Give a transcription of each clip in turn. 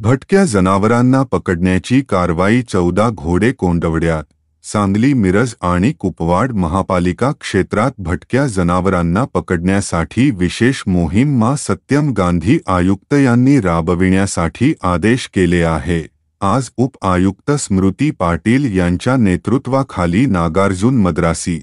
भटक्या जनावरांना पकडण्याची कारवाई 14 घोडे कोंडवड्यात. सांगली मिरज आणि कुपवाड महापालिका क्षेत्रात भटक्या जनावरांना पकडण्यासाठी विशेष मोहीम मा सत्यम गांधी आयुक्त यांनी राबविण्यासाठी आदेश केले आहे. आज उप-आयुक्त स्मृती पाटील यांच्या नेतृत्वाखाली नागार्जुन मद्रासी,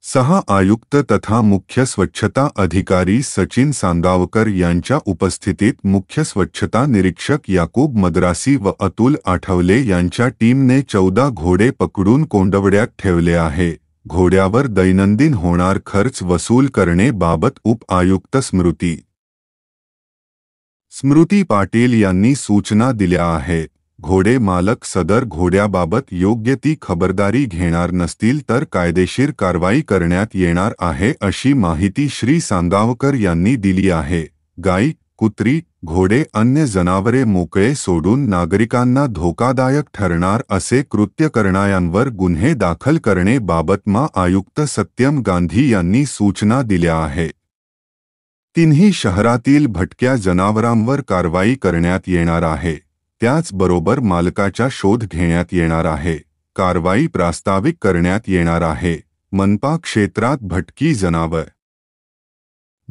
सह-आयुक्त तथा मुख्य स्वच्छता अधिकारी सचिन सांगावकर यांच्या उपस्थितीत मुख्य स्वच्छता निरीक्षक याकूब मद्रासी व अतुल आठवले यांच्या टीमने 14 घोडे पकडून कोंडवड्यात ठेवले आहे. घोड्यावर दैनंदिन होणार खर्च वसूल करणे बाबत उप-आयुक्त स्मृती पाटील यांनी सूचना दिल्या आहेत. घोडे मालक सदर घोड्याबाबत योग्य ती खबरदारी घेणार नसतील तर कायदेशीर कारवाई करण्यात येणार आहे अशी माहिती श्री सांगावकर यांनी दिली आहे. गाई, कुत्री, घोडे अन्य जनावरे मोकळे सोडून नागरिकांना धोकादायक ठरणार असे कृत्य करणाऱ्यांवर गुन्हे दाखल करणे बाबत मा आयुक्त सत्यम गांधी यांनी सूचना दिल्या आहेत. तिन्ही शहरातील भटक्या जनावरांवर कारवाई करण्यात येणार आहे. त्याचबरोबर मालकाचा शोध घेण्यात येणार आहे. कारवाई प्रास्ताविक करण्यात येणार आहे. मनपा क्षेत्रात भटकी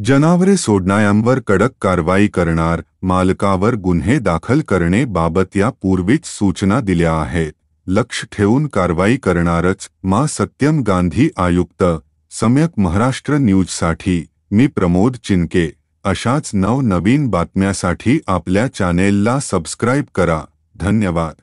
जनावरे सोडणाऱ्यांवर कडक कारवाई करणार, मालकावर गुन्हे दाखल करणे बाबत या पूर्वीच सूचना दिल्या आहेत. लक्ष ठेवून कारवाई करणारच. मा सत्यम गांधी आयुक्त. सम्यक महाराष्ट्र न्यूजसाठी मी प्रमोद चिनके. अशाच नवनवीन बातम्यासाठी आपल्या चॅनेलला सबस्क्राईब करा. धन्यवाद.